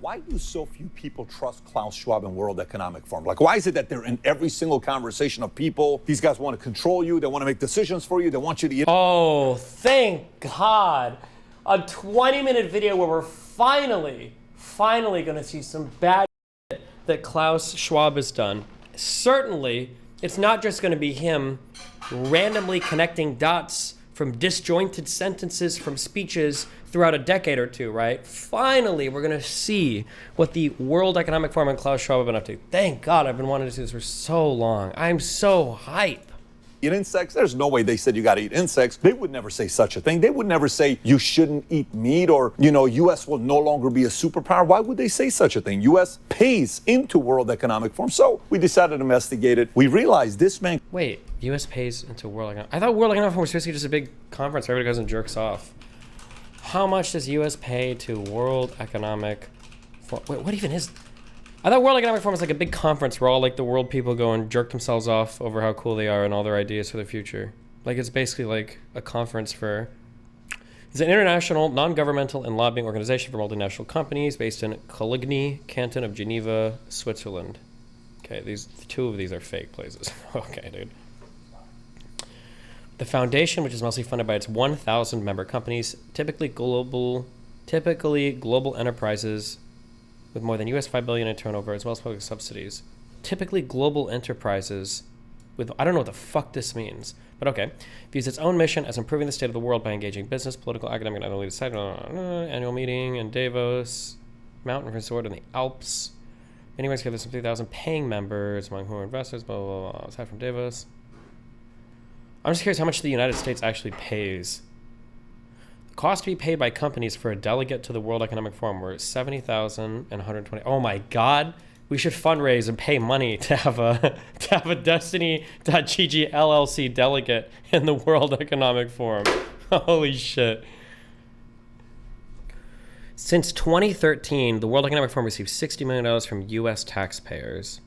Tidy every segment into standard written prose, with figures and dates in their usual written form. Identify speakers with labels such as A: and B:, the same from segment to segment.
A: why do so few people trust Klaus Schwab and World Economic Forum? Like, why is it that they're in every single conversation of people? These guys want to control you. They want to make decisions for you. They want you to...
B: Oh, thank God. A 20-minute video where we're finally going to see some bad shit that Klaus Schwab has done. Certainly, it's not just going to be him randomly connecting dots from disjointed sentences from speeches throughout a decade or two, right? Finally, we're going to see what the World Economic Forum and Klaus Schwab have been up to. Thank God, I've been wanting to see this for so long. I'm so hype.
A: Eat insects? There's no way they said you got to eat insects. They would never say such a thing. They would never say you shouldn't eat meat or, U.S. will no longer be a superpower. Why would they say such a thing? U.S. pays into World Economic Forum. So we decided to investigate it. We realized this man...
B: Wait, U.S. pays into World Economic... I thought World Economic Forum was basically just a big conference where everybody goes and jerks off. How much does U.S. pay to World Economic Forum? Wait, what even is... I thought World Economic Forum was like a big conference where all like the world people go and jerk themselves off over how cool they are and all their ideas for the future. Like it's basically like a conference for... It's an international, non-governmental and lobbying organization for multinational companies based in Coligny, Canton of Geneva, Switzerland. Okay, two of these are fake places. Okay, dude. The foundation, which is mostly funded by its 1,000 member companies, typically global enterprises with more than US $5 billion in turnover, as well as public subsidies. Typically global enterprises with, I don't know what the fuck this means, but okay. Views its own mission as improving the state of the world by engaging business, political, academic, and other leaders. Annual meeting in Davos, mountain resort in the Alps. Anyways, there's some 3,000 paying members, among whom are investors, blah, blah, blah. Aside from Davos. I'm just curious how much the United States actually pays. Cost to be paid by companies for a delegate to the World Economic Forum were $70,000 and $120. Oh my God, we should fundraise and pay money to have a Destiny.gg LLC delegate in the World Economic Forum. Holy shit. Since 2013, the World Economic Forum received $60 million from US taxpayers.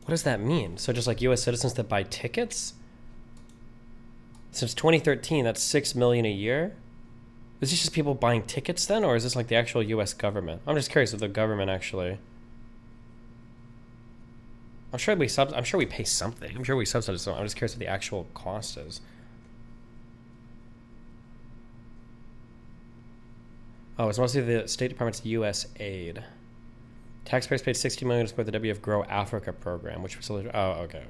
B: What does that mean? So just like US citizens that buy tickets? Since 2013, that's $6 million a year. Is this just people buying tickets then, or is this like the actual U.S. government? I'm just curious if the government actually. I'm sure we pay something. I'm sure we subsidize something. I'm just curious what the actual cost is. Oh, it's mostly the State Department's U.S. aid. Taxpayers paid $60 million to support the WEF Grow Africa program, which facilitated. Oh, okay.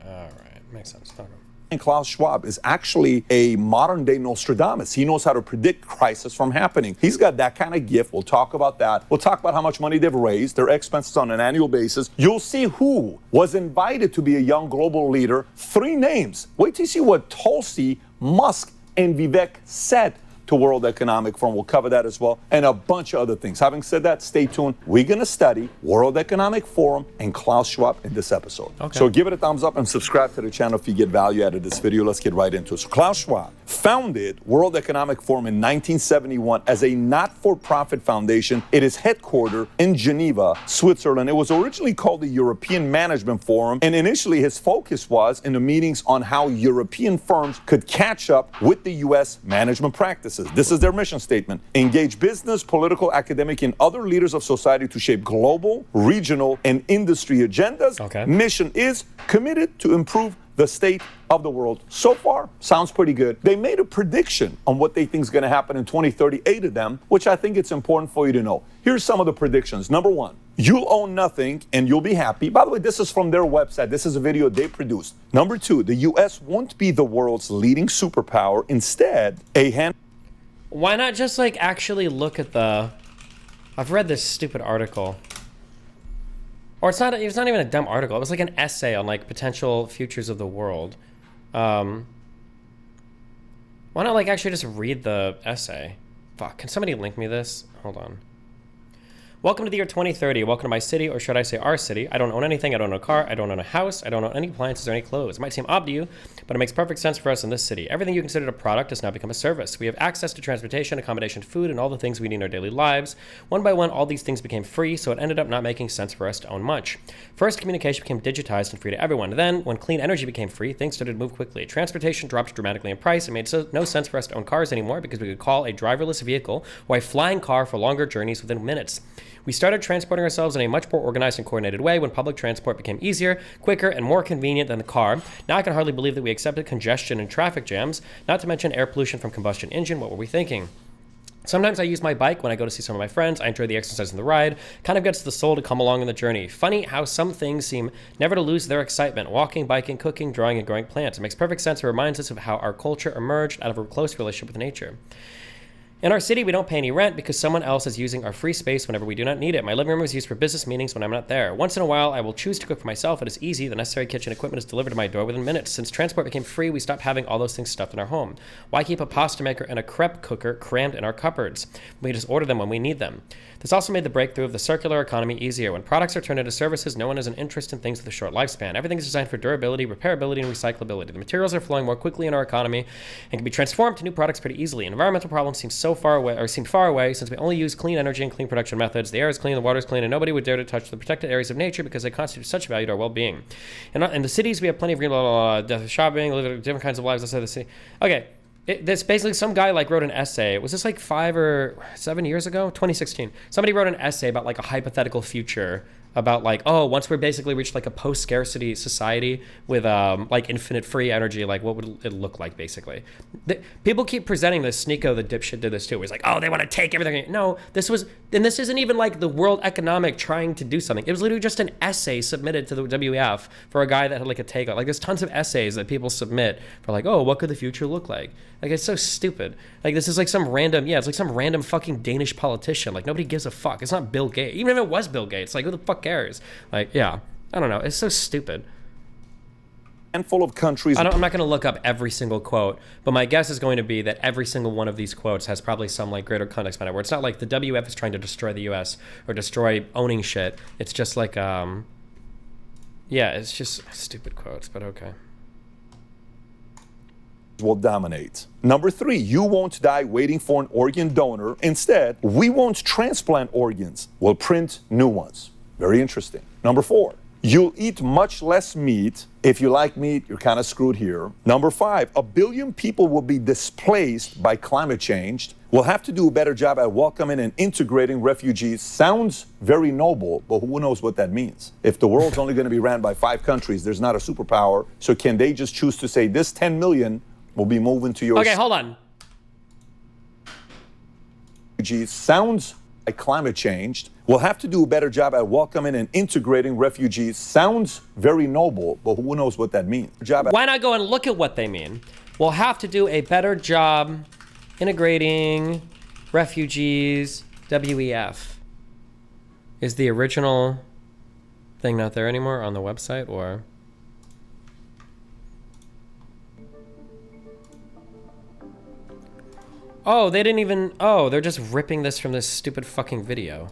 B: All right, makes sense. Okay.
A: And Klaus Schwab is actually a modern-day Nostradamus. He knows how to predict crisis from happening. He's got that kind of gift. We'll talk about that. We'll talk about how much money they've raised, their expenses on an annual basis. You'll see who was invited to be a young global leader. 3 names. Wait till you see what Tulsi, Musk, and Vivek said to World Economic Forum. We'll cover that as well, and a bunch of other things. Having said that, stay tuned. We're going to study World Economic Forum and Klaus Schwab in this episode. Okay. So give it a thumbs up and subscribe to the channel if you get value out of this video. Let's get right into it. So Klaus Schwab founded World Economic Forum in 1971 as a not-for-profit foundation. It is headquartered in Geneva, Switzerland. It was originally called the European Management Forum, and initially his focus was in the meetings on how European firms could catch up with the U.S. management practices. This is their mission statement. Engage business, political, academic, and other leaders of society to shape global, regional, and industry agendas. Okay. Mission is committed to improve the state of the world. So far, sounds pretty good. They made a prediction on what they think is going to happen in 2030, 8 of them, which I think it's important for you to know. Here's some of the predictions. Number 1, you'll own nothing and you'll be happy. By the way, this is from their website. This is a video they produced. Number 2, the U.S. won't be the world's leading superpower. Instead,
B: Why not just like actually look at the... I've read this stupid article. Or it's not even a dumb article. It was like an essay on like potential futures of the world. Why not like actually just read the essay? Fuck, can somebody link me this? Hold on. Welcome to the year 2030. Welcome to my city, or should I say our city. I don't own anything. I don't own a car. I don't own a house. I don't own any appliances or any clothes. It might seem odd to you, but it makes perfect sense for us in this city. Everything you considered a product has now become a service. We have access to transportation, accommodation, food, and all the things we need in our daily lives. One by one, all these things became free, so it ended up not making sense for us to own much. First, communication became digitized and free to everyone. Then, when clean energy became free, things started to move quickly. Transportation dropped dramatically in price. It made no sense for us to own cars anymore because we could call a driverless vehicle or a flying car for longer journeys within minutes. We started transporting ourselves in a much more organized and coordinated way when public transport became easier, quicker, and more convenient than the car. Now I can hardly believe that we accepted congestion and traffic jams, not to mention air pollution from combustion engine. What were we thinking? Sometimes I use my bike when I go to see some of my friends. I enjoy the exercise and the ride. Kind of gets the soul to come along on the journey. Funny how some things seem never to lose their excitement. Walking, biking, cooking, drawing, and growing plants. It makes perfect sense. It reminds us of how our culture emerged out of a close relationship with nature. In our city, we don't pay any rent because someone else is using our free space whenever we do not need it. My living room is used for business meetings when I'm not there. Once in a while, I will choose to cook for myself. It is easy. The necessary kitchen equipment is delivered to my door within minutes. Since transport became free, we stopped having all those things stuffed in our home. Why keep a pasta maker and a crepe cooker crammed in our cupboards? We just order them when we need them. This also made the breakthrough of the circular economy easier. When products are turned into services, no one has an interest in things with a short lifespan. Everything is designed for durability, repairability, and recyclability. The materials are flowing more quickly in our economy and can be transformed to new products pretty easily. Environmental problems seem far away since we only use clean energy and clean production methods. The air is clean, the water is clean, and nobody would dare to touch the protected areas of nature because they constitute such value to our well-being. In the cities, we have plenty of green, death, shopping, different kinds of lives outside the city. Okay. This basically some guy wrote an essay. Was this 5 or 7 years ago? 2016. Somebody wrote an essay about a hypothetical future about once we're basically reached a post-scarcity society with infinite free energy, what would it look like basically? People keep presenting this. Sneeko the dipshit did this too. He's they want to take everything. No, this isn't even the World Economic trying to do something. It was literally just an essay submitted to the WEF for a guy that had a take on. There's tons of essays that people submit for what could the future look like? It's so stupid. This is some random, it's some random fucking Danish politician. Nobody gives a fuck. It's not Bill Gates. Even if it was Bill Gates, who the fuck cares? I don't know. It's so stupid.
A: Handful of countries.
B: I'm not going to look up every single quote, but my guess is going to be that every single one of these quotes has probably some greater context behind it, where it's not the WF is trying to destroy the U.S. or destroy owning shit. It's just it's just stupid quotes, but okay.
A: Will dominate. Number 3, you won't die waiting for an organ donor. Instead, we won't transplant organs. We'll print new ones. Very interesting. Number 4, you'll eat much less meat. If you like meat, you're kind of screwed here. Number 5, 1 billion people will be displaced by climate change. We'll have to do a better job at welcoming and integrating refugees. Sounds very noble, but who knows what that means? If the world's only going to be ran by 5 countries, there's not a superpower. So can they just choose to say this 10 million will be moving to your...
B: Okay, hold on.
A: Sounds like climate change. We'll have to do a better job at welcoming and integrating refugees. Sounds very noble, but who knows what that means?
B: Why not go and look at what they mean? We'll have to do a better job integrating refugees. WEF. Is the original thing not there anymore on the website, or... Oh, they didn't even... Oh, they're just ripping this from this stupid fucking video.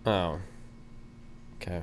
B: Oh. Okay.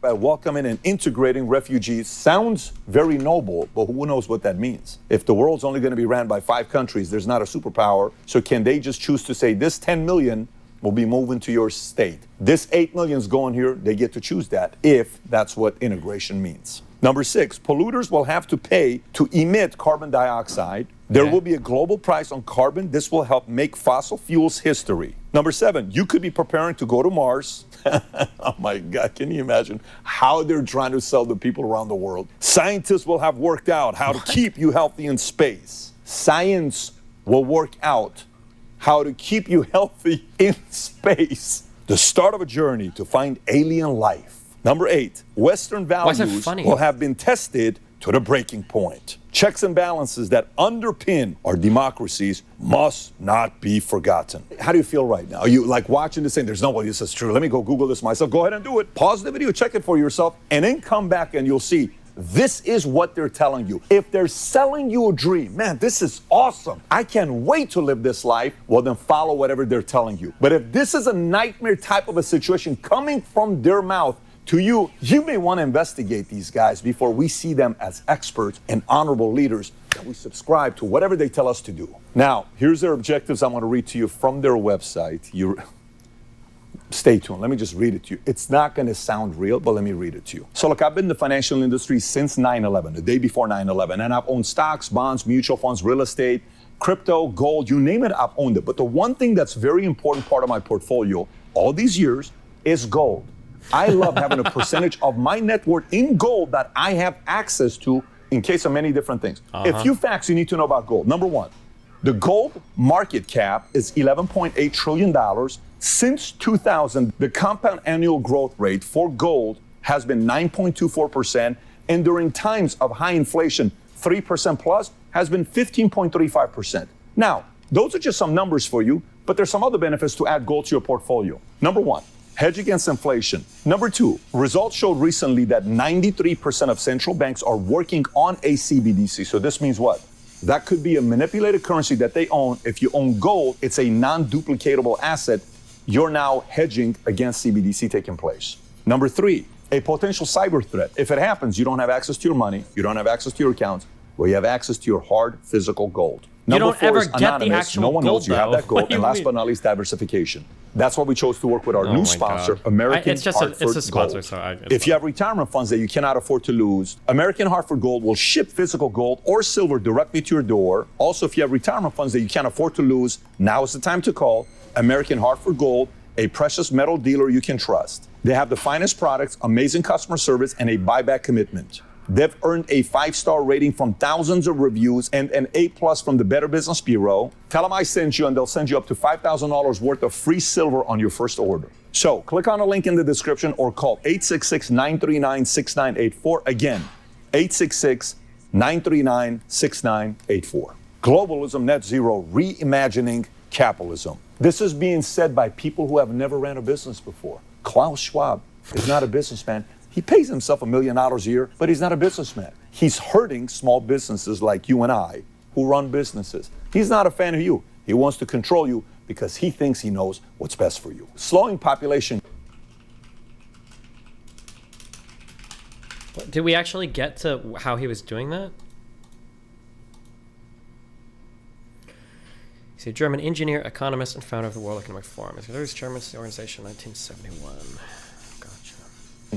A: By welcoming and integrating refugees sounds very noble, but who knows what that means? If the world's only going to be ran by 5 countries, there's not a superpower. So can they just choose to say this 10 million will be moving to your state? This 8 million's going here. They get to choose that if that's what integration means. Number 6, polluters will have to pay to emit carbon dioxide. There will be a global price on carbon. This will help make fossil fuels history. Number 7, you could be preparing to go to Mars. Oh my God, can you imagine how they're trying to sell the people around the world? Scientists will have worked out how to keep you healthy in space. Science will work out how to keep you healthy in space. The start of a journey to find alien life. Number 8, Western values will have been tested to the breaking point. Checks and balances that underpin our democracies must not be forgotten. How do you feel right now? Are you watching this saying, there's no way this is true? Let me go Google this myself. Go ahead and do it. Pause the video, check it for yourself, and then come back and you'll see this is what they're telling you. If they're selling you a dream, man, this is awesome, I can't wait to live this life, well, then follow whatever they're telling you. But if this is a nightmare type of a situation coming from their mouth to you, you may want to investigate these guys before we see them as experts and honorable leaders that we subscribe to whatever they tell us to do. Now, here's their objectives. I'm going to read to you from their website. Stay tuned. Let me just read it to you. It's not going to sound real, but let me read it to you. So look, I've been in the financial industry since 9/11, the day before 9/11, and I've owned stocks, bonds, mutual funds, real estate, crypto, gold, you name it, I've owned it. But the one thing that's very important part of my portfolio all these years is gold. I love having a percentage of my net worth in gold that I have access to in case of many different things. A few facts you need to know about gold. Number one, the gold market cap is $11.8 trillion. Since 2000, the compound annual growth rate for gold has been 9.24%, and during times of high inflation, 3% plus, has been 15.35%. Now, those are just some numbers for you, but there's some other benefits to add gold to your portfolio. Number one, hedge against inflation. Number two, results showed recently that 93% of central banks are working on a CBDC. So this means what? That could be a manipulated currency that they own. If you own gold, it's a non-duplicatable asset. You're now hedging against CBDC taking place. Number three, a potential cyber threat. If it happens, you don't have access to your money, you don't have access to your accounts, well, you have access to your hard physical gold. Number four is anonymous. No one knows you have that gold. And last but not least, diversification. That's why we chose to work with our new sponsor, American Hartford
B: It's a sponsor,
A: Gold.
B: so
A: If you have retirement funds that you cannot afford to lose, American Hartford Gold will ship physical gold or silver directly to your door. Also, if you have retirement funds that you can't afford to lose, now is the time to call American Hartford Gold, a precious metal dealer you can trust. They have the finest products, amazing customer service, and a buyback commitment. They've earned a 5-star rating from thousands of reviews and an A+ from the Better Business Bureau. Tell them I sent you, and they'll send you up to $5,000 worth of free silver on your first order. So click on the link in the description or call 866-939-6984. Again, 866-939-6984. Globalism Net Zero, reimagining capitalism. This is being said by people who have never ran a business before. Klaus Schwab is not a businessman. He pays himself $1 million a year, but he's not a businessman. He's hurting small businesses like you and I who run businesses. He's not a fan of you. He wants to control you because he thinks he knows what's best for you. Slowing population.
B: Did we actually get to how he was doing that? He's a German engineer, economist, and founder of the World Economic Forum. He's the chairman of the organization in 1971.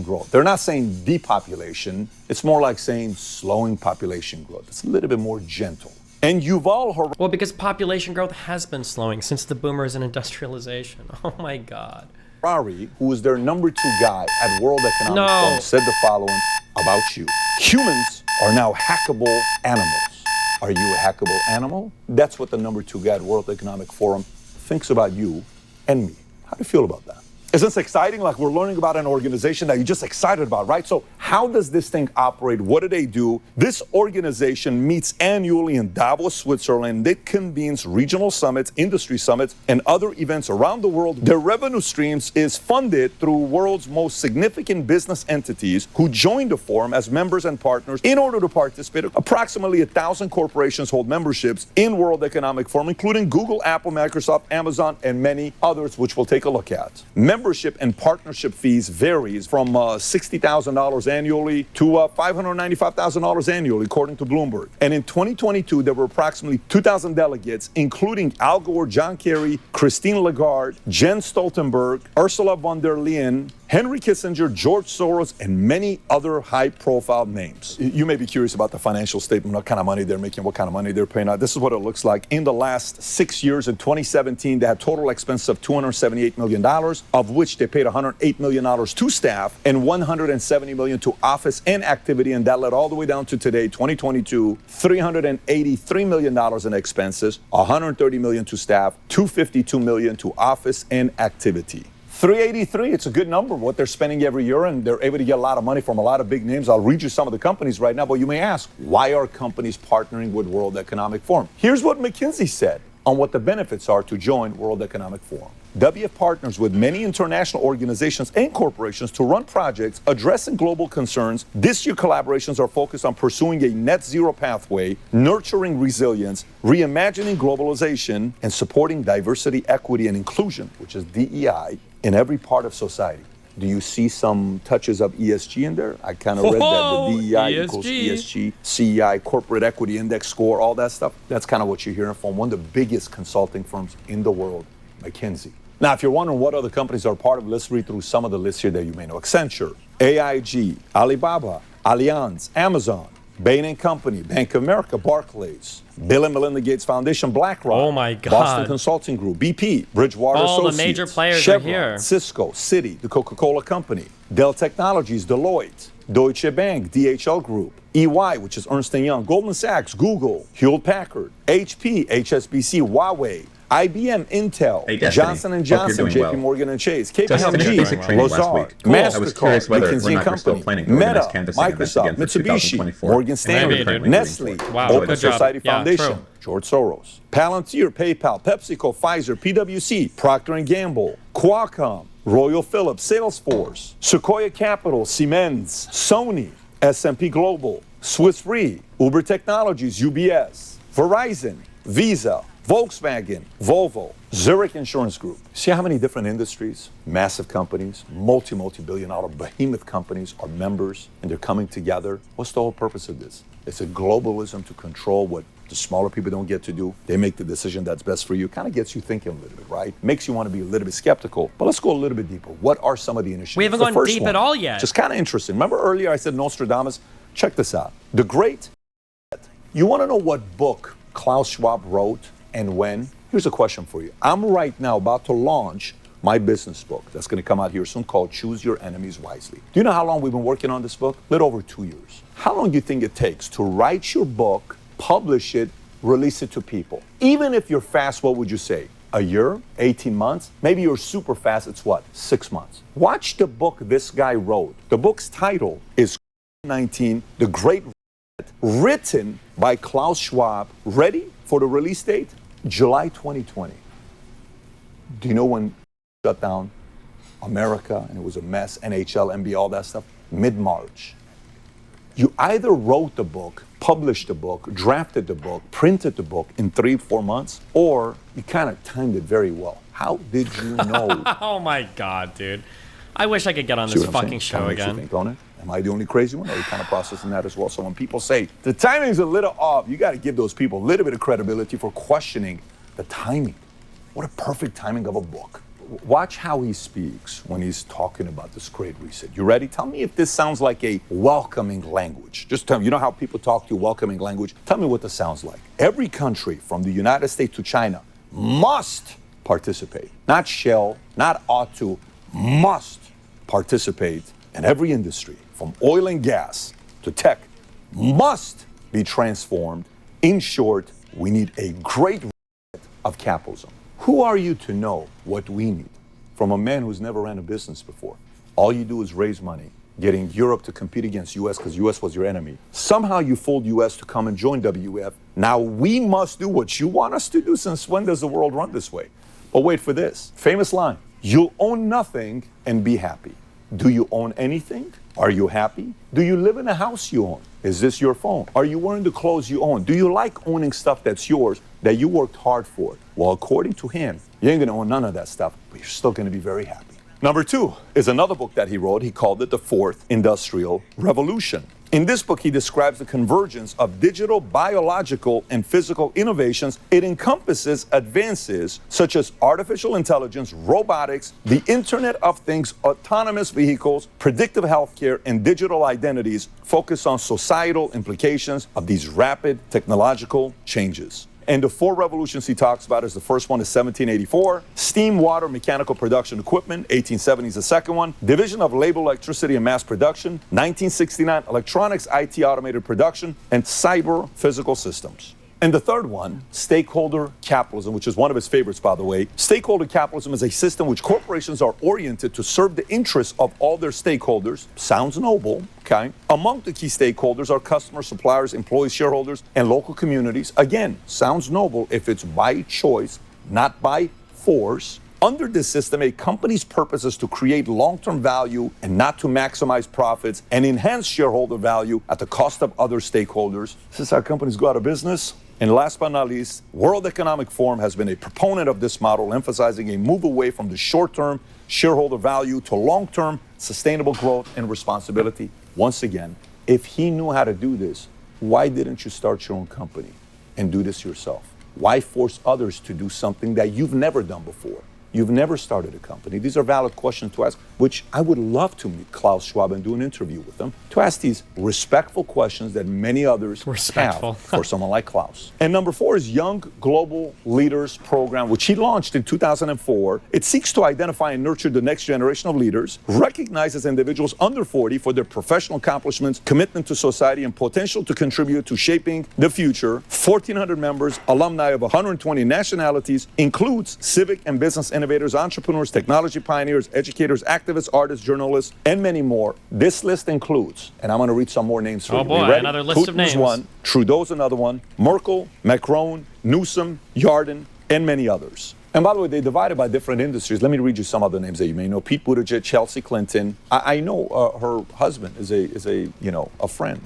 A: Growth. They're not saying depopulation. It's more like saying slowing population growth. It's a little bit more gentle. And Yuval Harari.
B: Well, because population growth has been slowing since the boomers and industrialization. Oh my God.
A: Harari, who is their number 2 guy at World Economic Forum, said the following about you. Humans are now hackable animals. Are you a hackable animal? That's what the number 2 guy at World Economic Forum thinks about you and me. How do you feel about that? Isn't this exciting? Like we're learning about an organization that you're just excited about, right? So how does this thing operate? What do they do? This organization meets annually in Davos, Switzerland. It convenes regional summits, industry summits, and other events around the world. Their revenue streams is funded through world's most significant business entities who join the forum as members and partners in order to participate. Approximately 1,000 corporations hold memberships in World Economic Forum, including Google, Apple, Microsoft, Amazon, and many others, which we'll take a look at. Membership and partnership fees varies from $60,000 annually to $595,000 annually, according to Bloomberg. And in 2022, there were approximately 2,000 delegates, including Al Gore, John Kerry, Christine Lagarde, Jens Stoltenberg, Ursula von der Leyen, Henry Kissinger, George Soros, and many other high-profile names. You may be curious about the financial statement, what kind of money they're making, what kind of money they're paying out. This is what it looks like. In the last 6 years, in 2017, they had total expenses of $278 million, of which they paid $108 million to staff and $170 million to office and activity, and that led all the way down to today, 2022, $383 million in expenses, $130 million to staff, $252 million to office and activity. 383, it's a good number, what they're spending every year, and they're able to get a lot of money from a lot of big names. I'll read you some of the companies right now, but you may ask, why are companies partnering with World Economic Forum? Here's what McKinsey said on what the benefits are to join World Economic Forum. WEF partners with many international organizations and corporations to run projects addressing global concerns. This year, collaborations are focused on pursuing a net zero pathway, nurturing resilience, reimagining globalization, and supporting diversity, equity, and inclusion, which is DEI, in every part of society. Do you see some touches of ESG in there? I kind of read that the DEI equals ESG, CEI, Corporate Equity Index score, all that stuff. That's kind of what you're hearing from one of the biggest consulting firms in the world, McKinsey. Now, if you're wondering what other companies are part of, let's read through some of the lists here that you may know. Accenture, AIG, Alibaba, Allianz, Amazon, Bain & Company, Bank of America, Barclays, Bill and Melinda Gates Foundation, BlackRock,
B: Oh my God.
A: Boston Consulting Group, BP, Bridgewater
B: All the
A: Associates,
B: major players are
A: Chevron,
B: here.
A: Cisco, Citi, the Coca-Cola Company, Dell Technologies, Deloitte, Deutsche Bank, DHL Group, EY, which is Ernst & Young, Goldman Sachs, Google, Hewlett-Packard, HP, HSBC, Huawei, IBM, Intel,
C: Hey, Destiny.
A: Johnson &
C: Hope
A: Johnson,
C: you're doing
A: JP
C: well.
A: Morgan and Chase,
C: Just finished
A: KPMG,
C: basic training last
A: Lazard,
C: week. Cool. I was
A: MasterCard,
C: curious whether
A: McKinsey
C: or not we're still
A: Company,
C: planning to organize
A: Meta,
C: canvassing events again
A: Microsoft,
C: for
A: Mitsubishi,
C: 2024.
A: Morgan Stanley,
B: Maybe, dude.
A: Nestle,
B: Wow,
A: Open
B: good job.
A: Society
B: Yeah,
A: Foundation,
B: true.
A: George Soros, Palantir, PayPal, PepsiCo, Pfizer, PwC, Procter & Gamble, Qualcomm, Royal Philips, Salesforce, Sequoia Capital, Siemens, Sony, S&P Global, Swiss Re, Uber Technologies, UBS, Verizon, Visa, Volkswagen, Volvo, Zurich Insurance Group. See how many different industries, massive companies, multi-billion dollar behemoth companies are members and they're coming together. What's the whole purpose of this? It's a globalism to control what the smaller people don't get to do. They make the decision that's best for you. Kind of gets you thinking a little bit, right? Makes you want to be a little bit skeptical. But let's go a little bit deeper. What are some of the initiatives?
B: We haven't
A: The
B: gone
A: first
B: deep
A: one,
B: at all yet.
A: Just kind of interesting. Remember earlier I said Nostradamus? Check this out. The Great. You want to know what book Klaus Schwab wrote and when? Here's a question for you. I'm right now about to launch my business book that's going to come out here soon called Choose Your Enemies Wisely. Do you know how long we've been working on this book? A little over 2 years. How long do you think it takes to write your book, publish it, release it to people? Even if you're fast, what would you say? A year? 18 months? Maybe you're super fast, it's what? 6 months. Watch the book this guy wrote. The book's title is 19, The Great Reset, written by Klaus Schwab. Ready for the release date? July 2020. Do you know when shut down America and it was a mess, NHL, NBA, all that stuff? Mid-March. You either wrote the book, published the book, drafted the book, printed the book in 3-4 months, or you kind of timed it very well. How did you know?
B: Oh my God, dude. I wish I could get on
A: See
B: this
A: what I'm
B: fucking
A: saying?
B: show
A: Kinda makes you
B: again.
A: think, don't it? Am I the only crazy one? Are you kind of processing that as well? So when people say the timing's a little off, you got to give those people a little bit of credibility for questioning the timing. What a perfect timing of a book. Watch how he speaks when he's talking about this great reset. You ready? Tell me if this sounds like a welcoming language. Just tell me, you know how people talk to you, welcoming language? Tell me what this sounds like. Every country from the United States to China must participate. Not shall, not ought to, must participate in every industry, from oil and gas to tech, must be transformed. In short, we need a great reset of capitalism. Who are you to know what we need from a man who's never ran a business before? All you do is raise money, getting Europe to compete against US because US was your enemy. Somehow you fooled US to come and join WEF. Now we must do what you want us to do. Since when does the world run this way? But wait for this. Famous line. You'll own nothing and be happy. Do you own anything? Are you happy? Do you live in a house you own? Is this your phone? Are you wearing the clothes you own? Do you like owning stuff that's yours, that you worked hard for? Well, according to him, you ain't gonna own none of that stuff, but you're still gonna be very happy. Number 2 is another book that he wrote. He called it The Fourth Industrial Revolution. In this book, he describes the convergence of digital, biological, and physical innovations. It encompasses advances such as artificial intelligence, robotics, the Internet of Things, autonomous vehicles, predictive healthcare, and digital identities, focused on societal implications of these rapid technological changes. And the 4 revolutions he talks about is the first one is 1784, steam, water, mechanical production equipment, 1870 is the second one, division of labor, electricity, and mass production, 1969, electronics, IT, automated production, and cyber physical systems. And the third one, stakeholder capitalism, which is one of his favorites, by the way. Stakeholder capitalism is a system which corporations are oriented to serve the interests of all their stakeholders. Sounds noble, okay? Among the key stakeholders are customers, suppliers, employees, shareholders, and local communities. Again, sounds noble if it's by choice, not by force. Under this system, a company's purpose is to create long-term value and not to maximize profits and enhance shareholder value at the cost of other stakeholders. This is how companies go out of business. And last but not least, World Economic Forum has been a proponent of this model, emphasizing a move away from the short-term shareholder value to long-term sustainable growth and responsibility. Once again, if he knew how to do this, why didn't you start your own company and do this yourself? Why force others to do something that you've never done before? You've never started a company. These are valid questions to ask, which I would love to meet Klaus Schwab and do an interview with him, to ask these respectful questions that many others have for someone like Klaus. And number 4 is Young Global Leaders Program, which he launched in 2004. It seeks to identify and nurture the next generation of leaders, recognizes individuals under 40 for their professional accomplishments, commitment to society, and potential to contribute to shaping the future. 1,400 members, alumni of 120 nationalities, includes civic and business innovators, entrepreneurs, technology pioneers, educators, activists, artists, journalists, and many more. This list includes, and I'm going to read some more names for you.
B: Oh boy, another list of names.
A: Putin's one, Trudeau's another one, Merkel, Macron, Newsom, Yarden, and many others. And by the way, they divided by different industries. Let me read you some other names that you may know. Pete Buttigieg, Chelsea Clinton. I know her husband is a friend,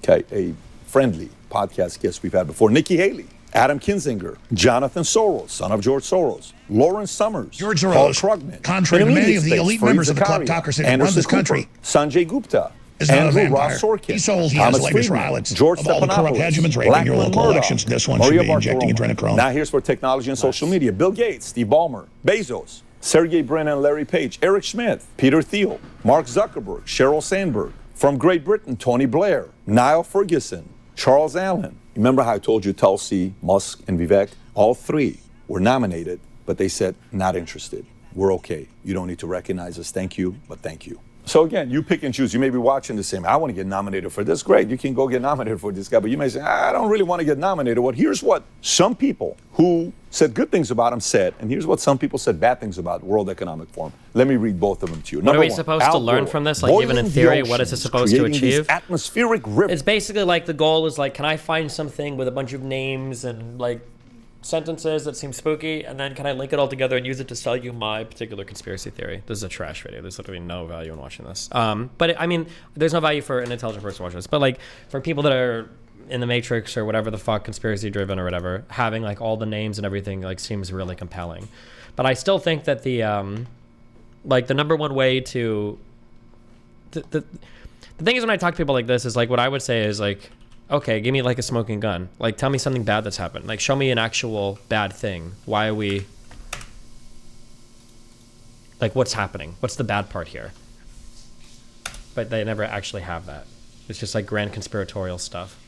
A: okay, a friendly podcast guest we've had before. Nikki Haley. Adam Kinzinger, Jonathan Soros, son of George Soros, Lawrence Summers,
C: George
A: Paul
C: Soros,
A: Krugman,
C: contrary to many of the elite members of the kleptocracy that run this country,
A: Sanjay Gupta,
C: is not a
A: Andrew
C: vampire.
A: Ross Sorkin,
C: He sold
A: Thomas
C: labor
A: Friedman,
C: trials
A: George
C: of all the corrupt
A: Stephanopoulos,
C: hegemons raping your local
A: Murdoch,
C: elections. This one should
A: Maria
C: be injecting
A: Bartiromo.
C: adrenochrome.
A: Now here's for technology and social media. Bill Gates, Steve Ballmer, Bezos, Sergey Brin and Larry Page, Eric Schmidt, Peter Thiel, Mark Zuckerberg, Sheryl Sandberg. From Great Britain, Tony Blair, Niall Ferguson, Charles Allen. Remember how I told you Tulsi, Musk, and Vivek? All 3 were nominated, but they said, not interested. We're okay. You don't need to recognize us. Thank you, but thank you. So again, you pick and choose. You may be watching the same. I want to get nominated for this. Great, you can go get nominated for this guy. But you may say, I don't really want to get nominated. Well, here's what some people who said good things about him said, and here's what some people said bad things about World Economic Forum. Let me read both of them to you.
B: What are we supposed to learn from this? Like, even in theory, what is it supposed to achieve?
A: Atmospheric rivers.
B: It's basically like the goal is like, can I find something with a bunch of names and like sentences that seem spooky, and then can I link it all together and use it to sell you my particular conspiracy theory? This is a trash video. There's literally no value in watching this. But I mean, there's no value for an intelligent person watching this. But like for people that are in the Matrix or whatever the fuck, conspiracy driven or whatever, having like all the names and everything like seems really compelling. But I still think that the like the number one way to the thing is, when I talk to people like this, is like what I would say is like, okay, give me like a smoking gun. Like, tell me something bad that's happened. Like, show me an actual bad thing. Why are we... Like, what's happening? What's the bad part here? But they never actually have that. It's just like grand conspiratorial stuff.